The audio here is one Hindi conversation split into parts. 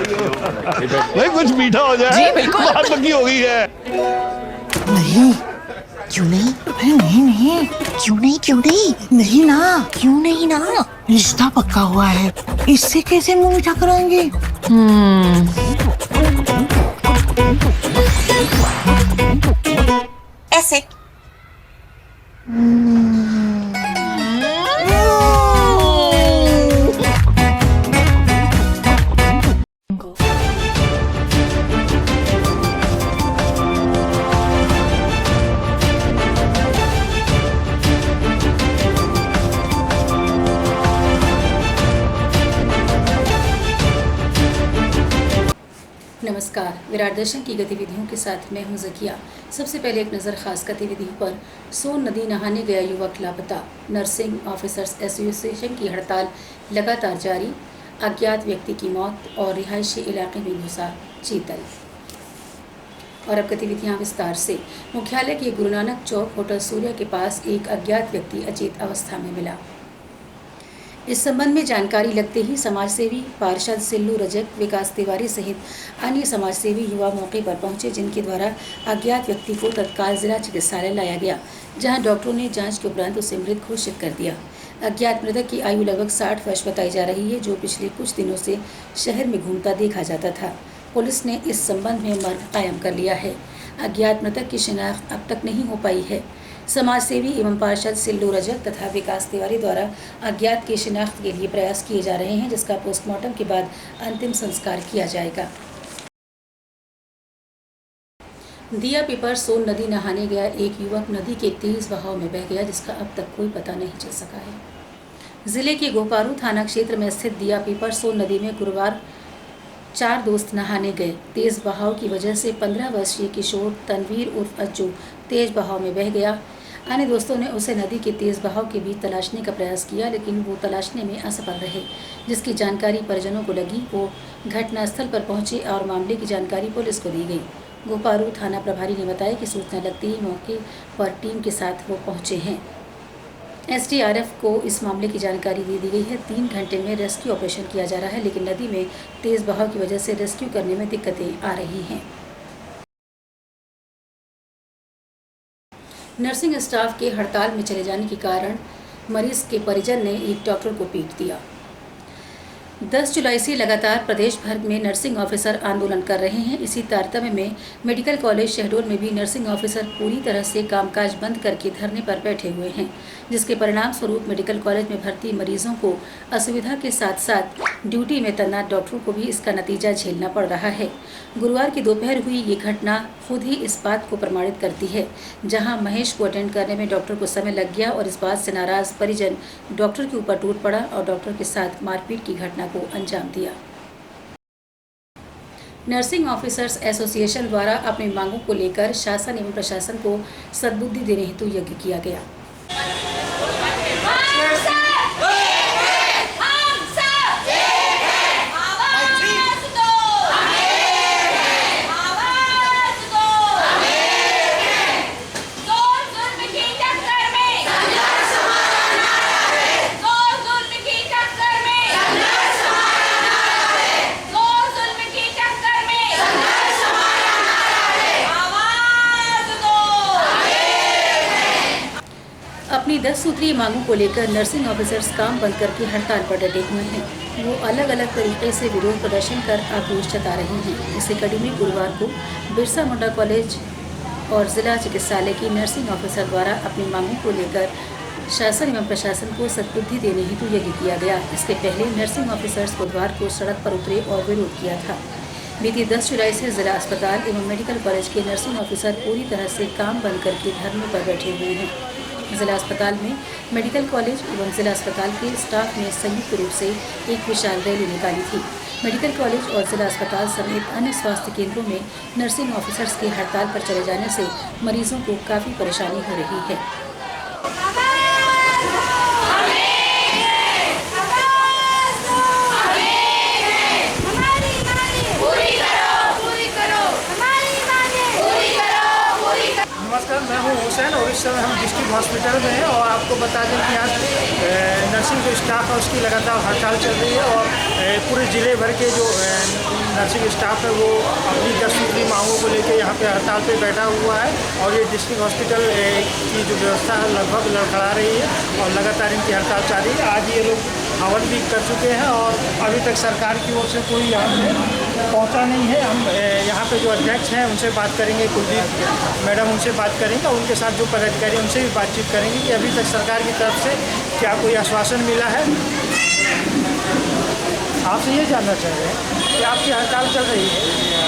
नहीं कुछ मीठा हो जाए। जी, बिल्कुल। बात पक्की हो गई है। नहीं, क्यों नहीं? अरे नहीं नहीं, क्यों नहीं क्यों नहीं? नहीं ना, क्यों नहीं ना? रिश्ता पक्का हुआ है, इससे कैसे मुंह मीठा कराएंगे? ऐसे। नमस्कार। विराट दर्शन की गतिविधियों के साथ मैं हूं ज़किया। सबसे पहले एक नज़र खास गतिविधियों पर। सोन नदी नहाने गया युवक लापता। नर्सिंग ऑफिसर्स एसोसिएशन की हड़ताल लगातार जारी। अज्ञात व्यक्ति की मौत और रिहायशी इलाके में घुसा चीतल। और अब गतिविधियां विस्तार से। मुख्यालय के गुरु नानक चौक होटल सूर्य के पास एक अज्ञात व्यक्ति अचेत अवस्था में मिला। इस संबंध में जानकारी लगते ही समाजसेवी पार्षद सिल्लू रजक, विकास तिवारी सहित अन्य समाजसेवी युवा मौके पर पहुंचे, जिनके द्वारा अज्ञात व्यक्ति को तत्काल जिला चिकित्सालय लाया गया, जहां डॉक्टरों ने जांच के उपरांत उसे मृत घोषित कर दिया। अज्ञात मृतक की आयु लगभग 60 वर्ष बताई जा रही है, जो पिछले कुछ दिनों से शहर में घूमता देखा जाता था। पुलिस ने इस संबंध में मर्ग कायम कर लिया है। अज्ञात मृतक की शिनाख्त अब तक नहीं हो पाई है। समाजसेवी एवं पार्षद सिल्लू रजक तथा विकास तिवारी द्वारा अज्ञात की शिनाख्त के लिए प्रयास किए जा रहे हैं, जिसका पोस्टमार्टम के बाद अंतिम संस्कार किया जाएगा। दिया पिपर सोन नदी नहाने गया एक युवक नदी के तेज बहाव में बह गया, जिसका अब तक कोई पता नहीं चल सका है। जिले के गोपारू थाना क्षेत्र में स्थित दिया पिपर सोन नदी में गुरुवार 4 दोस्त नहाने गए। तेज बहाव की वजह से 15 वर्षीय किशोर तनवीर उर्फ अज्जू तेज बहाव में बह गया। अन्य दोस्तों ने उसे नदी के तेज बहाव के बीच तलाशने का प्रयास किया, लेकिन वो तलाशने में असफल रहे। जिसकी जानकारी परिजनों को लगी, वो घटनास्थल पर पहुंचे और मामले की जानकारी पुलिस को दी गई। गोपारू थाना प्रभारी ने बताया कि सूचना लगते ही मौके पर टीम के साथ वो पहुंचे हैं। एसडीआरएफ को इस मामले की जानकारी दे दी गई है। 3 घंटे में रेस्क्यू ऑपरेशन किया जा रहा है, लेकिन नदी में तेज बहाव की वजह से रेस्क्यू करने में दिक्कतें आ रही हैं। नर्सिंग स्टाफ के हड़ताल में चले जाने के कारण मरीज के परिजन ने एक डॉक्टर को पीट दिया। 10 जुलाई से लगातार प्रदेश भर में नर्सिंग ऑफिसर आंदोलन कर रहे हैं। इसी तारतम्य में मेडिकल कॉलेज शहडोल में भी नर्सिंग ऑफिसर पूरी तरह से कामकाज बंद करके धरने पर बैठे हुए हैं, जिसके परिणाम स्वरूप मेडिकल कॉलेज में भर्ती मरीजों को असुविधा के साथ साथ ड्यूटी में तैनात डॉक्टरों को भी इसका नतीजा झेलना पड़ रहा है। गुरुवार की दोपहर हुई ये घटना खुद ही इस बात को प्रमाणित करती है, जहां महेश को अटेंड करने में डॉक्टर को समय लग गया और इस बात से नाराज परिजन डॉक्टर के ऊपर टूट पड़ा और डॉक्टर के साथ मारपीट की घटना को अंजाम दिया। नर्सिंग ऑफिसर्स एसोसिएशन द्वारा अपनी मांगों को लेकर शासन एवं प्रशासन को सद्बुद्धि देने हेतु यज्ञ किया गया। अपनी 10 सूत्रीय मांगों को लेकर नर्सिंग ऑफिसर्स काम बंद करके हड़ताल पर डटे हुए हैं। वो अलग अलग तरीके से विरोध प्रदर्शन कर आक्रोश जता रहे हैं। इसी कड़ी में गुरुवार को बिरसा मुंडा कॉलेज और जिला चिकित्सालय की नर्सिंग ऑफिसर द्वारा अपनी मांगों को लेकर शासन एवं प्रशासन को सद्बुद्धि देने हेतु यज्ञ किया गया। इसके पहले नर्सिंग ऑफिसर्स बुधवार को सड़क पर उतरे और विरोध किया था। बीती 10 जुलाई से जिला अस्पताल एवं मेडिकल कॉलेज के नर्सिंग ऑफिसर पूरी तरह से काम बंद करके धरने पर बैठे हुए हैं। जिला अस्पताल में मेडिकल कॉलेज एवं जिला अस्पताल के स्टाफ ने संयुक्त रूप से एक विशाल रैली निकाली थी। मेडिकल कॉलेज और जिला अस्पताल समेत अन्य स्वास्थ्य केंद्रों में नर्सिंग ऑफिसर्स के हड़ताल पर चले जाने से मरीजों को काफ़ी परेशानी हो रही है। नमस्कार, मैं हूं हुसैन और इस समय हम डिस्ट्रिक्ट हॉस्पिटल में हैं और आपको बता दें कि यहाँ नर्सिंग जो स्टाफ है उसकी लगातार हड़ताल चल रही है और पूरे ज़िले भर के जो नर्सिंग स्टाफ है वो अपनी 10 सूत्री मांगों को लेकर यहाँ पे हड़ताल पे बैठा हुआ है और ये डिस्ट्रिक्ट हॉस्पिटल की जो व्यवस्था है लगभग लड़खड़ा रही है और लगातार इनकी हड़ताल जारी है। आज ये लोग हवन भी कर चुके हैं और अभी तक सरकार की ओर से कोई यहाँ पे पहुँचा नहीं है। हम यहाँ पे जो अध्यक्ष हैं उनसे बात करेंगे, कुलदीप मैडम उनसे बात करेंगे और उनके साथ जो पदाधिकारी उनसे भी बातचीत करेंगे कि अभी तक सरकार की तरफ से क्या कोई आश्वासन मिला है। आपसे ये जानना चाह रहे हैं कि आपकी हड़ताल चल रही है,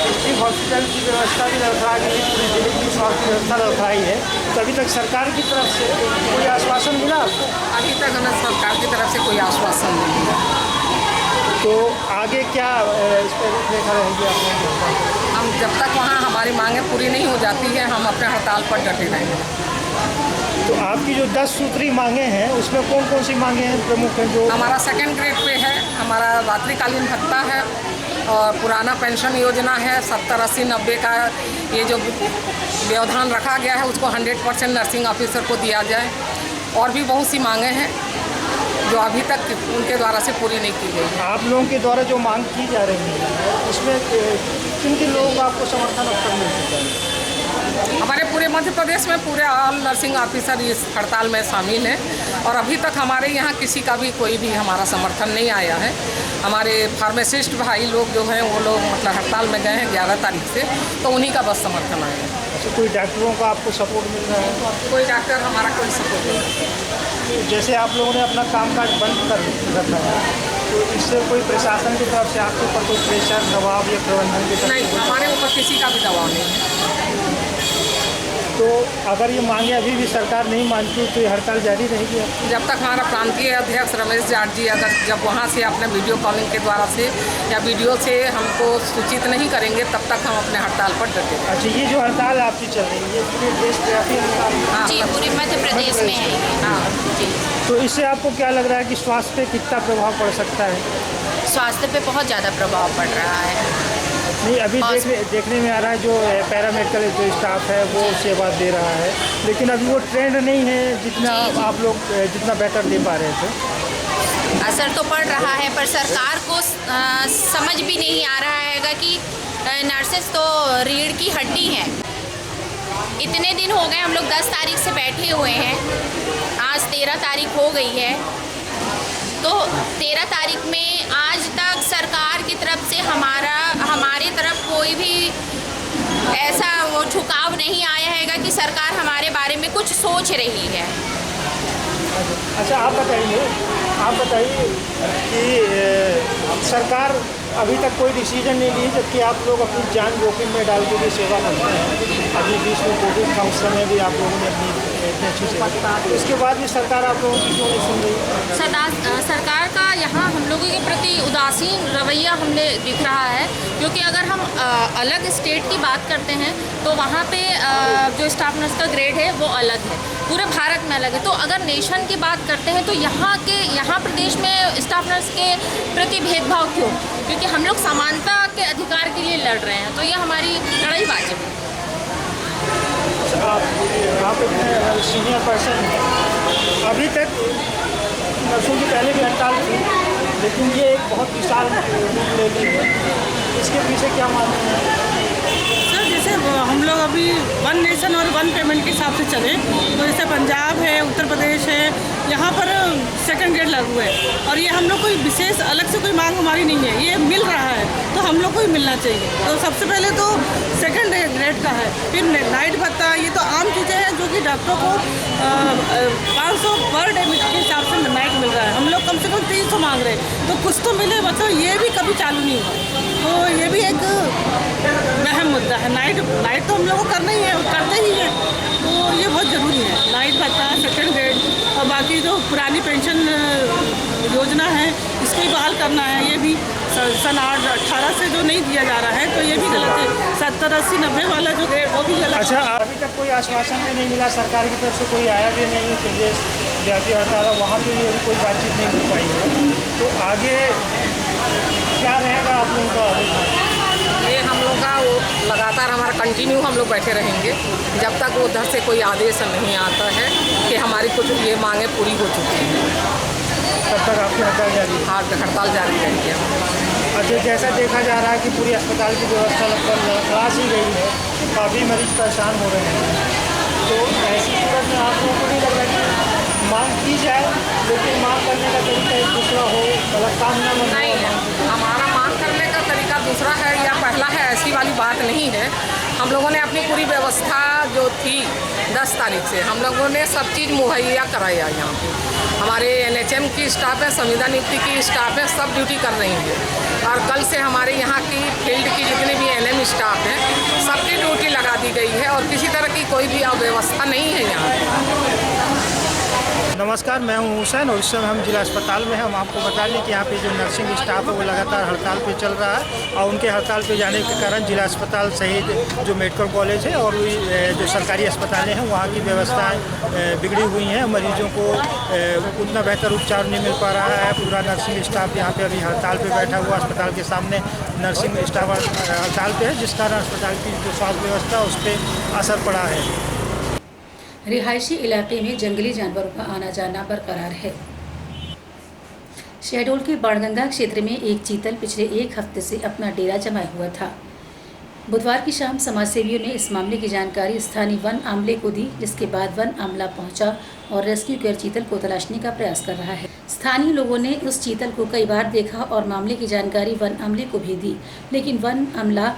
डिस्ट्रिक्ट हॉस्पिटल की व्यवस्था भी लड़खड़ा गई, पूरे जिले की स्वास्थ्य व्यवस्था लड़खड़ाई है, तो अभी तक सरकार की तरफ से कोई आश्वासन मिला आपको? अभी तक हमें सरकार की तरफ से कोई आश्वासन नहीं मिला। तो आगे क्या इस पर रूपरेखा रहेगी आप लोगों की? हम जब तक वहाँ हमारी मांगें पूरी नहीं हो जाती है हम अपने हड़ताल पर डटे रहेंगे। तो आपकी जो 10 सूत्री मांगे हैं उसमें कौन कौन सी मांगे हैं प्रमुख हैं? जो हमारा 2nd ग्रेड पे है, हमारा रात्रिकालीन भत्ता है और पुराना पेंशन योजना है 70, 80, 90 का ये जो व्यवधान रखा गया है उसको 100% नर्सिंग ऑफिसर को दिया जाए और भी बहुत सी मांगे हैं जो अभी तक उनके द्वारा से पूरी नहीं की गई है। आप लोगों के द्वारा जो मांग की जा रही है उसमें किन किन लोगों का आपको समर्थन अब तक मिल चुका है? हमारे पूरे मध्य प्रदेश में पूरे ऑल नर्सिंग ऑफिसर इस हड़ताल में शामिल हैं और अभी तक हमारे यहाँ किसी का भी कोई भी हमारा समर्थन नहीं आया है। हमारे फार्मासिस्ट भाई लोग जो हैं वो लोग मतलब हड़ताल में गए हैं 11 तारीख से, तो उन्हीं का बस समर्थन आया है। अच्छा, कोई डॉक्टरों का आपको सपोर्ट मिल रहा है? कोई डॉक्टर हमारा कोई सपोर्ट नहीं। जैसे आप लोगों ने अपना कामकाज बंद कर रखा है तो इससे कोई प्रशासन की तरफ से आपके ऊपर कोई प्रेशर, दबाव या प्रबंधन की तरफ? नहीं, हमारे ऊपर किसी का भी दबाव नहीं है। तो अगर ये मांगे अभी भी सरकार नहीं मानती तो ये हड़ताल जारी रहेगी? जब तक हमारा प्रांतीय अध्यक्ष रमेश जाट जी अगर जब वहाँ से अपने वीडियो कॉलिंग के द्वारा से या वीडियो से हमको सूचित नहीं करेंगे तब तक हम अपने हड़ताल पर डटे। अच्छा, ये जो हड़ताल आपकी चल रही है ये पूरे देशव्यापी हड़ताल? हाँ, जी, पूरे मध्य प्रदेश में है ये। हाँ जी, तो इससे आपको क्या लग रहा है कि स्वास्थ्य पे कितना प्रभाव पड़ सकता है? स्वास्थ्य पे बहुत ज़्यादा प्रभाव पड़ रहा है। नहीं, अभी देखने में आ रहा है जो पैरामेडिकल जो स्टाफ है वो सेवा दे रहा है, लेकिन अभी वो ट्रेंड नहीं है जितना आप लोग जितना बेटर दे पा रहे थे। असर तो पड़ रहा है पर सरकार को समझ भी नहीं आ रहा है कि नर्सेस तो रीढ़ की हड्डी है। इतने दिन हो गए हम लोग 10 तारीख से बैठे हुए हैं, आज 13 तारीख हो गई है, तो 13 तारीख में आज तक सरकार की तरफ से हमारी तरफ कोई भी ऐसा वो झुकाव नहीं आया है कि सरकार हमारे बारे में कुछ सोच रही है। अच्छा, आप बताइए कि सरकार अभी तक कोई डिसीजन नहीं ली, जबकि आप लोग अपनी जान जोखिम में डाल के भी सेवा करते हैं। अभी बीच में कोविड था, उस समय भी आप लोगों ने अपनी इतनी अच्छी सेवा, उसके बाद भी सरकार आप लोगों की क्यों नहीं सुन रही? सरकार का यहाँ हम लोगों के प्रति उदासीन रवैया हमें दिख रहा है, क्योंकि अगर हम अलग स्टेट की बात करते हैं तो वहाँ पे जो स्टाफ नर्स का ग्रेड है वो अलग है, पूरे भारत में अलग है। तो अगर नेशन की बात करते हैं तो यहाँ प्रदेश में स्टाफ नर्स के प्रति भेदभाव क्यों? क्योंकि हम लोग समानता के अधिकार के लिए लड़ रहे हैं, तो ये हमारी लड़ाई वाजिब है। आप इतने सीनियर पर्सन हैं, अभी तक नर्सों की पहले भी हड़ताल थी, लेकिन ये एक बहुत विशाल रूप ले ली है, इसके पीछे क्या मानना है? सर, जैसे हम लोग अभी 1 नेशन और 1 पेमेंट के हिसाब से चले, तो जैसे पंजाब है, उत्तर प्रदेश है, यहाँ पर 2nd ग्रेड लागू है और ये हम लोग कोई विशेष अलग से कोई मांग हमारी नहीं है, ये मिल रहा है तो हम लोग को ही मिलना चाहिए। तो सबसे पहले तो 2nd ग्रेड का है, फिर नाइट भत्ता, ये तो आम चीज़ें हैं जो कि डॉक्टरों को 500 पर डे के हिसाब से नाइट मिल रहा है, हम लोग कम से कम 300 मांग रहे हैं, तो कुछ तो मिले, मतलब ये भी कभी चालू नहीं हुआ, तो ये भी एक अहम मुद्दा है। नाइट तो हम लोग को करना ही है, करते ही हैं, तो ये बहुत ज़रूरी है। नाइट भत्ता, 2nd ग्रेड और बाकी जो पुरानी पेंशन योजना है इसको ही बहाल करना है, ये भी सन 18 से जो नहीं दिया जा रहा है तो ये भी गलत है। 70, 80, 90 वाला जो ग्रेड वो भी गलत है। अच्छा, अभी तक कोई आश्वासन भी नहीं मिला, सरकार की तरफ से कोई आया भी नहीं, प्रदेश व्यापी हड़ताल है, वहाँ पर भी अभी कोई बातचीत नहीं हो पाई है, तो आगे क्या रहेगा आप लोगों का? ये हम लोग का वो लगातार हमारा कंटिन्यू हम लोग बैठे रहेंगे जब तक वो उधर से कोई आदेश नहीं आता है कि हमारी कुछ ये मांगें पूरी हो चुकी हैं, तब तक आपकी हड़ताल जारी है? हड़ताल जारी रहेगी। जैसा देखा जा रहा है कि पूरी अस्पताल की व्यवस्था लगभग लड़खड़ा सी गई है, काफ़ी मरीज परेशान हो रहे हैं। तो ऐसी सूरत में आप लोगों को नहीं लग रहा कि मांग की जाए, लेकिन मांग करने का तरीका एक दूसरा हो, गलत काम न हो? नहीं, हमारा मांग करने का तरीका दूसरा है या पहला है, ऐसी वाली बात नहीं है। हम लोगों ने अपनी पूरी व्यवस्था जो थी 10 तारीख से हम लोगों ने सब चीज़ मुहैया कराया। यहाँ पे हमारे NHM की स्टाफ है, संविदा नियुक्ति की स्टाफ है, सब ड्यूटी कर रही है। और कल से हमारे यहाँ की फील्ड की जितने भी NM स्टाफ हैं सबकी ड्यूटी लगा दी गई है और किसी तरह की कोई भी अव्यवस्था नहीं है यहाँ। नमस्कार, मैं हूं हुसैन और इस समय हम जिला अस्पताल में हैं। हम आपको बता दें कि यहाँ पे जो नर्सिंग स्टाफ है वो लगातार हड़ताल पे चल रहा है और उनके हड़ताल पे जाने के कारण जिला अस्पताल सहित जो मेडिकल कॉलेज है और जो सरकारी अस्पतालें हैं वहाँ की व्यवस्थाएं बिगड़ी हुई हैं। मरीजों को उतना बेहतर उपचार नहीं मिल पा रहा है। पूरा नर्सिंग स्टाफ यहाँ पे अभी हड़ताल पे बैठा हुआ, अस्पताल के सामने नर्सिंग स्टाफ हड़ताल पे है, जिस कारण अस्पताल की जो स्वास्थ्य व्यवस्था उस पर असर पड़ा है। रिहायशी इलाके में जंगली जानवरों का आना जाना बरकरार है। शहडोल के बाणगंगा क्षेत्र में एक चीतल पिछले 1 हफ्ते से अपना डेरा जमाए हुआ था। बुधवार की शाम समाजसेवियों ने इस मामले की जानकारी स्थानीय वन अमले को दी, जिसके बाद वन अमला पहुंचा और रेस्क्यू कर चीतल को तलाशने का प्रयास कर रहा है। स्थानीय लोगों ने उस चीतल को कई बार देखा और मामले की जानकारी वन अमले को भी दी, लेकिन वन अमला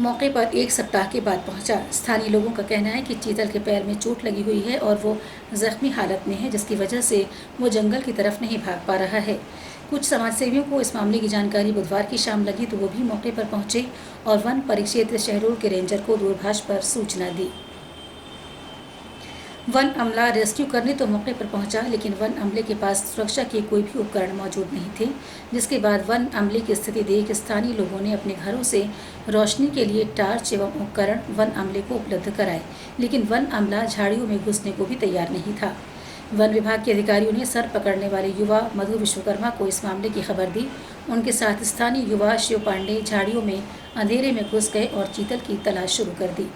मौके पर 1 सप्ताह के बाद पहुंचा। स्थानीय लोगों का कहना है कि चीतल के पैर में चोट लगी हुई है और वो जख्मी हालत में है, जिसकी वजह से वो जंगल की तरफ नहीं भाग पा रहा है। कुछ समाजसेवियों को इस मामले की जानकारी बुधवार की शाम लगी तो वो भी मौके पर पहुंचे और वन परिक्षेत्र शहडोल के रेंजर को दूरभाष पर सूचना दी। वन अमला रेस्क्यू करने तो मौके पर पहुंचा, लेकिन वन अमले के पास सुरक्षा के कोई भी उपकरण मौजूद नहीं थे, जिसके बाद वन अमले की स्थिति देख स्थानीय लोगों ने अपने घरों से रोशनी के लिए टार्च एवं उपकरण वन अमले को उपलब्ध कराए, लेकिन वन अमला झाड़ियों में घुसने को भी तैयार नहीं था। वन विभाग के अधिकारियों ने सर पकड़ने वाले युवा मधु विश्वकर्मा को इस मामले की खबर दी। उनके साथ स्थानीय युवा शिव पांडे झाड़ियों में अंधेरे में घुस गए और चीतल की तलाश शुरू कर दी।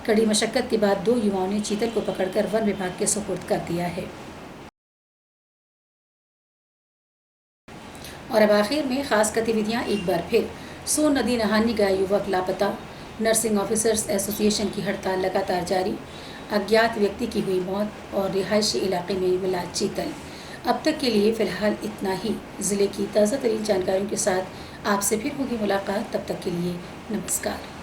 कड़ी मशक्कत के बाद 2 युवाओं ने चीतल को पकड़कर वन विभाग के सुपुर्द कर दिया है। और अब आखिर में खास गतिविधियां एक बार फिर। सोन नदी नहाने गया युवक लापता, नर्सिंग ऑफिसर्स एसोसिएशन की हड़ताल लगातार जारी, अज्ञात व्यक्ति की हुई मौत और रिहायशी इलाके में मिला चीतल। अब तक के लिए फ़िलहाल इतना ही। ज़िले की ताज़ा तरीन जानकारियों के साथ आपसे फिर होगी मुलाकात। तब तक के लिए नमस्कार।